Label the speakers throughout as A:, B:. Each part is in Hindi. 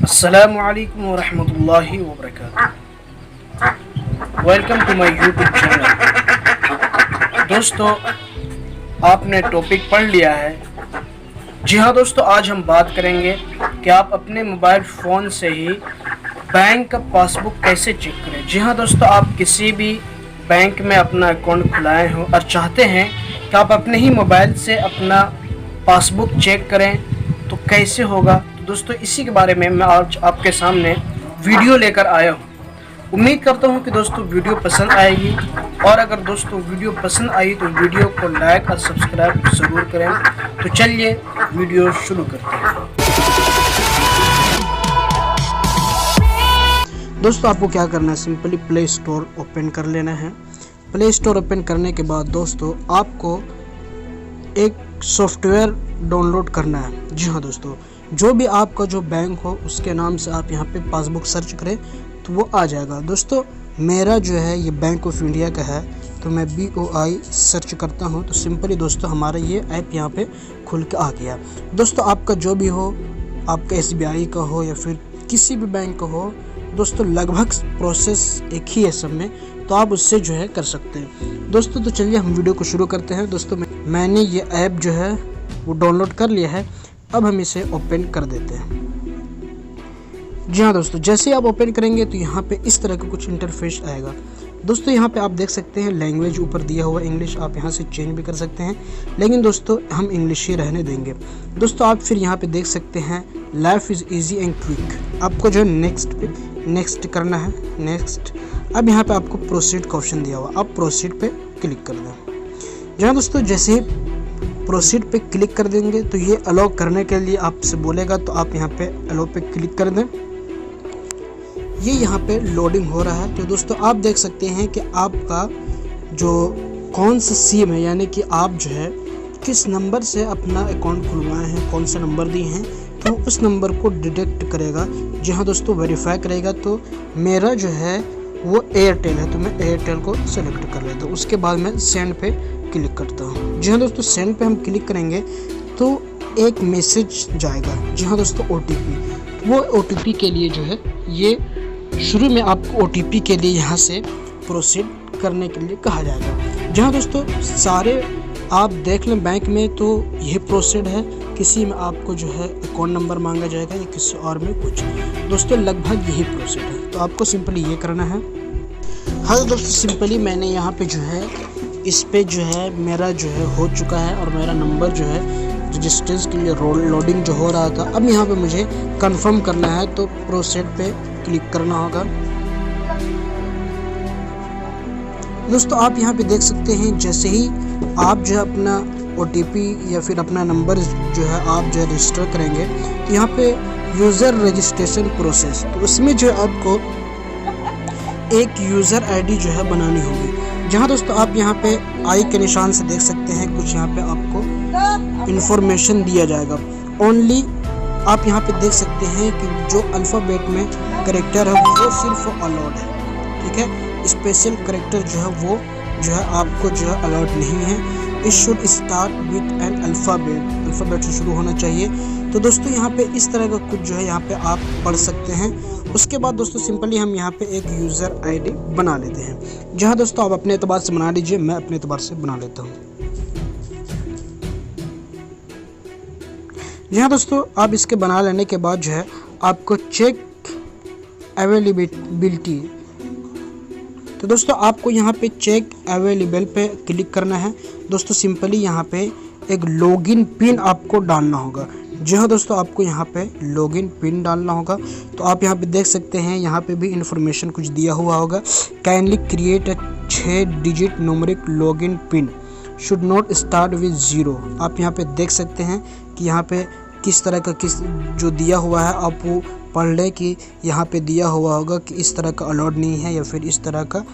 A: अस्सलामु अलैकुम वरहमतुल्लाहि वबरकातुहू। Welcome to my YouTube channel. दोस्तों, आपने टॉपिक पढ़ लिया है। जी हाँ दोस्तों, आज हम बात करेंगे कि आप अपने मोबाइल फ़ोन से ही बैंक का पासबुक कैसे चेक करें। जी हाँ दोस्तों, आप किसी भी बैंक में अपना अकाउंट खुलाए हो और चाहते हैं कि आप अपने ही मोबाइल से अपना पासबुक चेक करें तो कैसे होगा। तो दोस्तों, इसी के बारे में मैं आज आपके सामने वीडियो लेकर आया हूँ। उम्मीद करता हूँ कि दोस्तों वीडियो पसंद आएगी, और अगर दोस्तों वीडियो पसंद आई तो वीडियो को लाइक और सब्सक्राइब ज़रूर करें। तो चलिए वीडियो शुरू करते हैं। दोस्तों, आपको क्या करना है, सिंपली प्ले स्टोर ओपन कर लेना है। प्ले स्टोर ओपन करने के बाद दोस्तों आपको एक सॉफ्टवेयर डाउनलोड करना है। जी हाँ दोस्तों, जो भी आपका जो बैंक हो उसके नाम से आप यहाँ पे पासबुक सर्च करें तो वो आ जाएगा। दोस्तों, मेरा जो है ये बैंक ऑफ इंडिया का है, तो मैं BOI सर्च करता हूँ तो सिंपली दोस्तों हमारा ये ऐप यहाँ पे खुल के आ गया। दोस्तों, आपका जो भी हो, आपका SBI का हो या फिर किसी भी बैंक का हो, दोस्तों लगभग प्रोसेस एक ही है सब में, तो आप उससे जो है कर सकते हैं। दोस्तों, तो चलिए हम वीडियो को शुरू करते हैं। दोस्तों, मैंने ये ऐप जो है वो डाउनलोड कर लिया है। अब हम इसे ओपन कर देते हैं। जी हाँ दोस्तों, जैसे ही आप ओपन करेंगे तो यहाँ पे इस तरह का कुछ इंटरफेस आएगा। दोस्तों, यहाँ पे आप देख सकते हैं लैंग्वेज ऊपर दिया हुआ इंग्लिश, आप यहाँ से चेंज भी कर सकते हैं, लेकिन दोस्तों हम इंग्लिश ही रहने देंगे। दोस्तों, आप फिर यहाँ पे देख सकते हैं life is easy and quick. आपको जो नेक्स्ट करना है, नेक्स्ट। अब यहाँ पे आपको प्रोसीड का ऑप्शन दिया हुआ, आप प्रोसीड पे क्लिक कर दें। जहाँ दोस्तों जैसे ही प्रोसीड पे क्लिक कर देंगे तो ये अलाउ करने के लिए आपसे बोलेगा, तो आप यहाँ पे अलाउ पे क्लिक कर दें। ये यहाँ पे लोडिंग हो रहा है। तो दोस्तों आप देख सकते हैं कि आपका जो कौन सा सिम है, यानी कि आप जो है किस नंबर से अपना अकाउंट खुलवाए हैं, कौन सा नंबर दिए हैं, तो उस नंबर को डिटेक्ट करेगा। जी हाँ दोस्तों, वेरीफाई करेगा। तो मेरा जो है वो एयरटेल है, तो मैं एयरटेल को सेलेक्ट कर लेता हूँ। उसके बाद मैं सेंड पे क्लिक करता हूँ। जी हाँ दोस्तों, सेंड पे हम क्लिक करेंगे तो एक मैसेज जाएगा। जी हाँ दोस्तों, OTP। वो OTP के लिए जो है ये शुरू में आपको OTP के लिए यहाँ से प्रोसीड करने के लिए कहा जाएगा। जहाँ दोस्तों सारे आप देख लें बैंक में तो यह प्रोसीड है, किसी में आपको जो है अकाउंट नंबर मांगा जाएगा या किसी और में कुछ। दोस्तों लगभग यही प्रोसीड है, तो आपको सिंपली ये करना है। हाँ दोस्तों, सिंपली मैंने यहाँ पे जो है इस पे जो है मेरा जो है हो चुका है, और मेरा नंबर जो है रजिस्टर्स के लिए लोडिंग जो हो रहा था, अब यहाँ पे मुझे कंफर्म करना है, तो प्रोसीड पे क्लिक करना होगा। दोस्तों, आप यहाँ पे देख सकते हैं जैसे ही आप जो है अपना OTP या फिर अपना नंबर जो है आप जो है रजिस्टर करेंगे, तो यहाँ पे यूज़र रजिस्ट्रेशन प्रोसेस, तो उसमें जो है आपको एक यूज़र ID जो है बनानी होगी। जहाँ दोस्तों आप यहाँ पे आई के निशान से देख सकते हैं कुछ यहाँ पे आपको इन्फॉर्मेशन दिया जाएगा। ओनली आप यहाँ पे देख सकते हैं कि जो अल्फ़ाबेट में करेक्टर है वो सिर्फ अलाउड है, ठीक है। स्पेशल करेक्टर जो है वो जो है आपको जो है अलाउड नहीं है। It should start with N alphabet से शुरू होना चाहिए। तो दोस्तों यहाँ पे इस तरह का कुछ जो है यहाँ पे आप पढ़ सकते हैं। उसके बाद दोस्तों सिंपली हम यहाँ पे एक यूज़र ID बना लेते हैं। जहाँ दोस्तों आप अपने एतबार से बना लीजिए, मैं अपने एतबार से बना लेता हूँ। जहाँ दोस्तों आप इसके बना लेने के बाद जो है आपको चेक अवेलेबिलिटी, तो दोस्तों आपको यहाँ पे चेक अवेलेबल पे क्लिक करना है। दोस्तों सिंपली यहाँ पे एक लॉगिन पिन आपको डालना होगा। जी हाँ दोस्तों, आपको यहाँ पे लॉगिन पिन डालना होगा। तो आप यहाँ पे देख सकते हैं यहाँ पे भी इंफॉर्मेशन कुछ दिया हुआ होगा। Kindly create a 6 digit numeric login pin, should not start with 0। आप यहाँ पे देख सकते हैं कि यहाँ पे किस तरह का जो दिया हुआ है, आप वो पढ़ लें कि यहाँ पे दिया हुआ होगा कि इस तरह का अलाउड नहीं है या फिर इस तरह का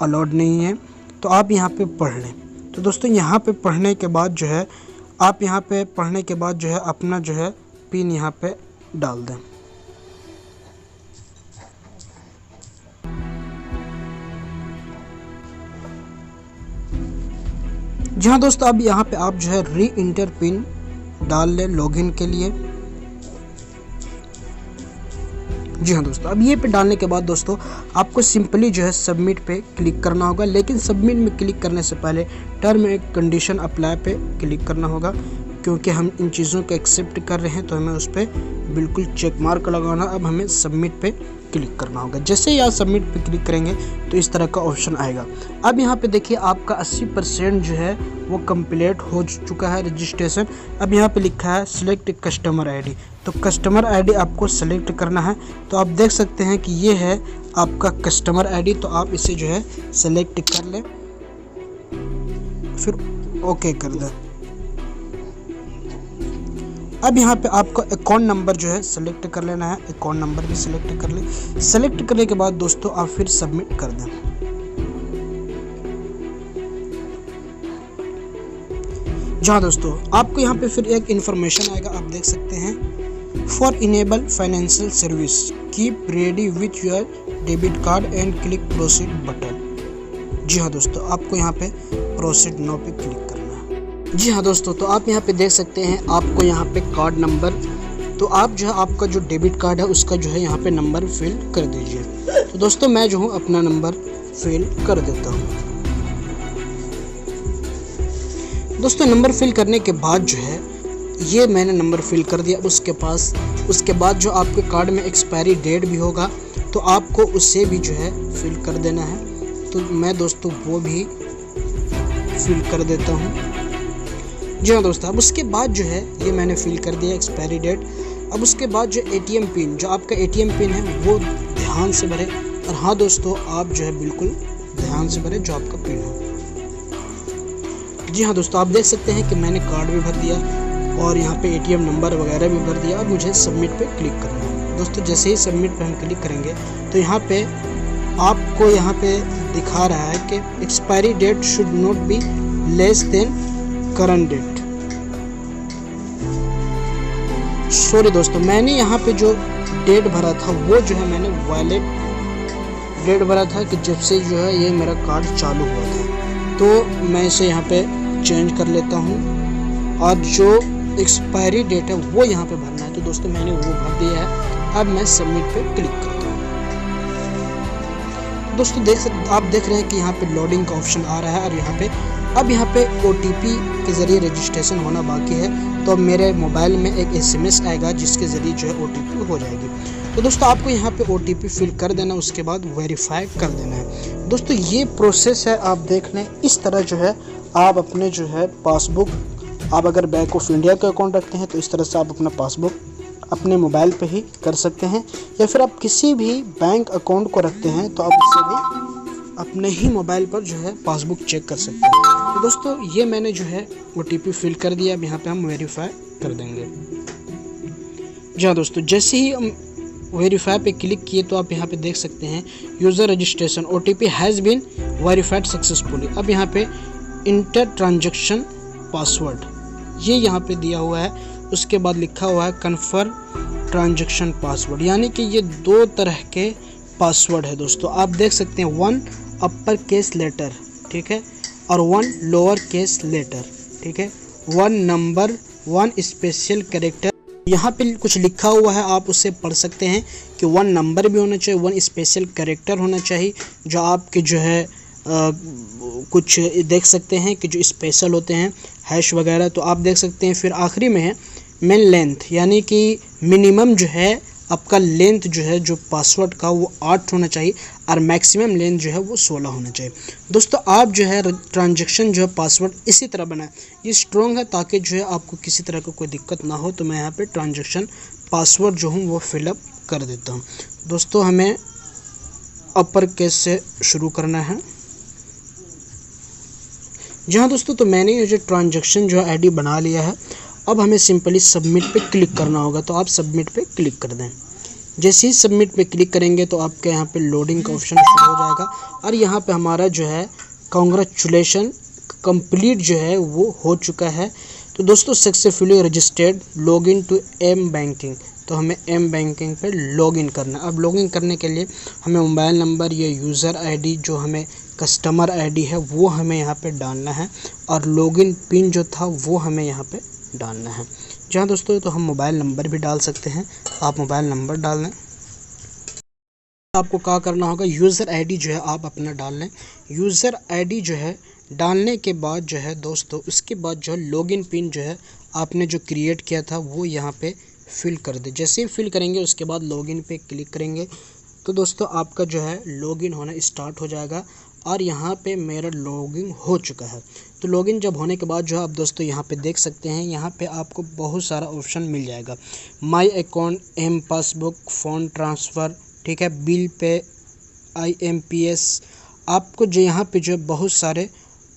A: अलाउड नहीं है, तो आप यहाँ पे पढ़ लें। तो दोस्तों यहाँ पे पढ़ने के बाद जो है आप यहाँ पे पढ़ने के बाद जो है अपना जो है पिन यहाँ पे डाल दें। जहाँ दोस्तों अब यहाँ पे आप जो है री इंटर पिन डाल लें लॉगिन के लिए। जी हाँ दोस्तों, अब ये पे डालने के बाद दोस्तों आपको सिंपली जो है सबमिट पे क्लिक करना होगा। लेकिन सबमिट में क्लिक करने से पहले टर्म एंड कंडीशन अप्लाई पे क्लिक करना होगा, क्योंकि हम इन चीज़ों को एक्सेप्ट कर रहे हैं तो हमें उस पर बिल्कुल चेक मार्क लगाना। अब हमें सबमिट पे क्लिक करना होगा। जैसे ही आप सबमिट पे क्लिक करेंगे तो इस तरह का ऑप्शन आएगा। अब यहाँ पे देखिए आपका 80% जो है वो कंप्लीट हो चुका है रजिस्ट्रेशन। अब यहाँ पे लिखा है सिलेक्ट कस्टमर आईडी, तो कस्टमर आईडी आपको सेलेक्ट करना है। तो आप देख सकते हैं कि ये है आपका कस्टमर आईडी, तो आप इसे जो है सेलेक्ट कर लें, फिर ओके कर दें। अब यहाँ पे आपको अकाउंट नंबर जो है सेलेक्ट कर लेना है, अकाउंट नंबर भी सेलेक्ट कर ले। सेलेक्ट करने के बाद दोस्तों आप फिर सबमिट कर दें। जहाँ दोस्तों आपको यहाँ पे फिर एक इन्फॉर्मेशन आएगा, आप देख सकते हैं for enable financial service keep ready with your debit card and click proceed button. जी हाँ दोस्तों, आपको यहाँ पे प्रोसीड नो पे क्लिक करना है। जी हाँ दोस्तों, तो आप यहाँ पे देख सकते हैं आपको यहाँ पे कार्ड नंबर, तो आप जो है आपका जो डेबिट कार्ड है उसका जो है यहाँ पे नंबर फिल कर दीजिए। तो दोस्तों मैं जो हूँ अपना नंबर फिल कर देता हूँ। दोस्तों नंबर फिल करने के बाद जो है ये मैंने नंबर फिल कर दिया। उसके बाद जो आपके कार्ड में एक्सपायरी डेट भी होगा तो आपको उससे भी जो है फिल कर देना है। तो मैं दोस्तों वो भी फिल कर देता हूँ। जी हाँ दोस्तों, अब उसके बाद जो है ये मैंने फिल कर दिया एक्सपायरी डेट। अब उसके बाद जो एटीएम पिन, जो आपका एटीएम पिन है वो ध्यान से भरें। और हाँ दोस्तों, आप जो है बिल्कुल ध्यान से भरें जो आपका पिन हो। जी हाँ दोस्तों, आप देख सकते हैं कि मैंने कार्ड भी भर दिया और यहाँ पे एटीएम नंबर वगैरह भी भर दिया। अब मुझे सबमिट पे क्लिक करना है। दोस्तों जैसे ही सबमिट पे हम क्लिक करेंगे तो यहाँ पे आपको यहाँ पे दिखा रहा है कि expiry date should not be less than current date. Sorry दोस्तों, मैंने यहाँ पे जो डेट भरा था वो जो है मैंने वैलिड डेट भरा था कि जब से जो है ये मेरा कार्ड चालू हुआ था। तो मैं इसे यहाँ पे चेंज कर लेता हूँ और जो एक्सपायरी डेट है वो यहाँ पे भरना है। तो दोस्तों मैंने वो भर दिया है। अब मैं सबमिट पे क्लिक करता हूँ। दोस्तों आप देख रहे हैं कि यहाँ पे लोडिंग का ऑप्शन आ रहा है और यहाँ पे OTP के ज़रिए रजिस्ट्रेशन होना बाकी है। तो मेरे मोबाइल में एक SMS आएगा जिसके ज़रिए जो है OTP हो जाएगी। तो दोस्तों आपको यहाँ पे OTP फिल कर देना, उसके बाद वेरीफाई कर देना है। दोस्तों ये प्रोसेस है, आप देख लें इस तरह जो है आप अपने जो है पासबुक, आप अगर बैंक ऑफ इंडिया का अकाउंट रखते हैं तो इस तरह से आप अपना पासबुक अपने मोबाइल पे ही कर सकते हैं, या फिर आप किसी भी बैंक अकाउंट को रखते हैं तो आप उससे भी अपने ही मोबाइल पर जो है पासबुक चेक कर सकते हैं। तो दोस्तों ये मैंने जो है OTP फिल कर दिया। अब यहाँ पे हम वेरीफाई कर देंगे। जी हाँ दोस्तों, जैसे ही हम वेरीफाई पे क्लिक किए तो आप यहाँ पे देख सकते हैं user registration OTP has been verified successfully. अब यहाँ पे इंटर ट्रांजैक्शन पासवर्ड ये यहाँ पे दिया हुआ है। उसके बाद लिखा हुआ है कन्फर्म ट्रांजैक्शन पासवर्ड, यानी कि ये दो तरह के पासवर्ड है दोस्तों। आप देख सकते हैं 1 अपर केस लेटर, ठीक है, और 1 लोअर केस लेटर, ठीक है, 1 नंबर, 1 स्पेशल कैरेक्टर। यहाँ पे कुछ लिखा हुआ है, आप उससे पढ़ सकते हैं कि 1 नंबर भी होना चाहिए, 1 स्पेशल कैरेक्टर होना चाहिए जो आपके जो है कुछ देख सकते हैं कि जो स्पेशल होते हैं हैश वगैरह। तो आप देख सकते हैं फिर आखिरी में है मेन लेंथ, यानी कि मिनिमम जो है आपका लेंथ जो है जो पासवर्ड का वो 8 होना चाहिए और मैक्सिमम लेंथ जो है वो 16 होना चाहिए। दोस्तों आप जो है ट्रांजैक्शन जो है पासवर्ड इसी तरह बनाएं, ये स्ट्रॉन्ग है ताकि जो है आपको किसी तरह का कोई दिक्कत ना हो। तो मैं यहाँ पे ट्रांजैक्शन पासवर्ड जो हूँ वो फिलअप कर देता हूँ। दोस्तों हमें अपर केस से शुरू करना है। जी हाँ दोस्तों, तो मैंने ये जो ट्रांजैक्शन जो आईडी बना लिया है। अब हमें सिंपली सबमिट पे क्लिक करना होगा, तो आप सबमिट पे क्लिक कर दें। जैसे ही सबमिट पे क्लिक करेंगे तो आपके यहाँ पे लोडिंग का ऑप्शन शुरू हो जाएगा और यहाँ पे हमारा जो है कांग्रेचुलेशन कंप्लीट जो है वो हो चुका है। तो दोस्तों successfully registered login to M banking, तो हमें एम बैंकिंग पे लॉगिन करना है। अब लॉगिन करने के लिए हमें मोबाइल नंबर या यूज़र आईडी जो हमें कस्टमर आईडी है वो हमें यहाँ पे डालना है और लॉगिन पिन जो था वो हमें यहाँ पे डालना है। जहाँ दोस्तों तो हम मोबाइल नंबर भी डाल सकते हैं, आप मोबाइल नंबर डाल लें। आपको क्या करना होगा, यूज़र आईडी जो है आप अपना डाल लें। यूज़र आईडी जो है डालने के बाद जो है दोस्तों, उसके बाद जो है लॉगिन पिन जो है आपने जो क्रिएट किया था वो यहाँ पे फिल कर दे। जैसे ही फिल करेंगे उसके बाद लॉगिन पे क्लिक करेंगे तो दोस्तों आपका जो है लॉगिन होना स्टार्ट हो जाएगा। और यहाँ पे मेरा लॉगिन हो चुका है। तो लॉगिन जब होने के बाद जो है आप दोस्तों यहाँ पे देख सकते हैं, यहाँ पे आपको बहुत सारा ऑप्शन मिल जाएगा। My account, M passbook, fund transfer, ठीक है, बिल पे, IMPS, आपको जो यहाँ पे जो है बहुत सारे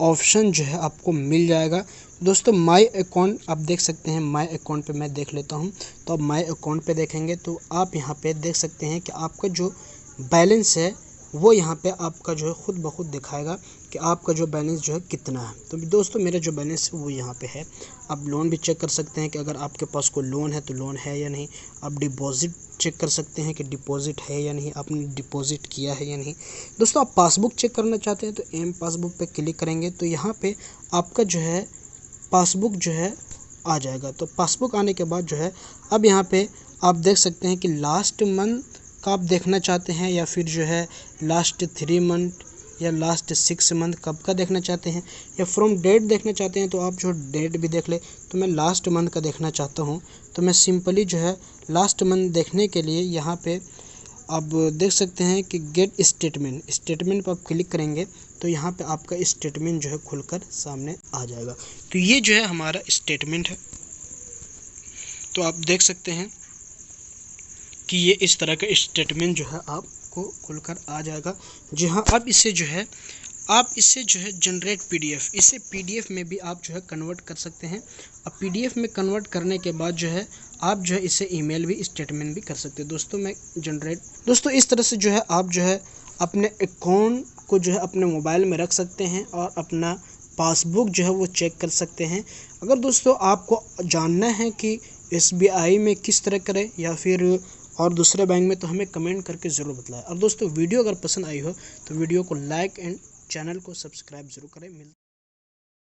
A: ऑप्शन जो है आपको मिल जाएगा। दोस्तों माई अकाउंट आप देख सकते हैं, माई अकाउंट पे मैं देख लेता हूँ। तो अब माई अकाउंट पे देखेंगे तो आप यहाँ पे देख सकते हैं कि आपका जो बैलेंस है वो यहाँ पे आपका जो है खुद ब खुद दिखाएगा कि आपका जो बैलेंस जो है कितना है। तो दोस्तों मेरा जो बैलेंस है वो यहाँ पे है। आप लोन भी चेक कर सकते हैं कि अगर आपके पास कोई लोन है तो लोन है या नहीं। आप डिपॉज़िट चेक कर सकते हैं कि डिपॉज़िट है या नहीं, आपने डिपॉज़िट किया है या नहीं। दोस्तों आप पासबुक चेक करना चाहते हैं तो एम पासबुक पे क्लिक करेंगे तो यहाँ पे आपका जो है पासबुक जो है आ जाएगा। तो पासबुक आने के बाद जो है अब यहाँ पे आप देख सकते हैं कि लास्ट मंथ का आप देखना चाहते हैं या फिर जो है लास्ट 3 मंथ या लास्ट 6 मंथ कब का देखना चाहते हैं या फ्रॉम डेट देखना चाहते हैं तो आप जो डेट भी देख ले। तो मैं लास्ट मंथ का देखना चाहता हूँ तो मैं सिंपली जो है लास्ट मंथ देखने के लिए यहाँ पे आप देख सकते हैं कि गेट स्टेटमेंट पर आप क्लिक करेंगे तो यहाँ पे आपका स्टेटमेंट जो है खुलकर सामने आ जाएगा। तो ये जो है हमारा स्टेटमेंट है। तो आप देख सकते हैं कि ये इस तरह का स्टेटमेंट जो है आपको खुलकर आ जाएगा। जी हाँ, अब इसे जो है आप इसे जो है जनरेट PDF, इसे PDF में भी आप जो है कन्वर्ट कर सकते हैं। अब PDF में कन्वर्ट करने के बाद जो है आप जो है इसे ईमेल भी स्टेटमेंट भी कर सकते हैं। दोस्तों इस तरह से जो है आप जो है अपने अकाउंट को जो है अपने मोबाइल में रख सकते हैं और अपना पासबुक जो है वो चेक कर सकते हैं। अगर दोस्तों आपको जानना है कि SBI में किस तरह करें या फिर और दूसरे बैंक में, तो हमें कमेंट करके ज़रूर बताएं। और दोस्तों वीडियो अगर पसंद आई हो तो वीडियो को लाइक एंड चैनल को सब्सक्राइब ज़रूर करें।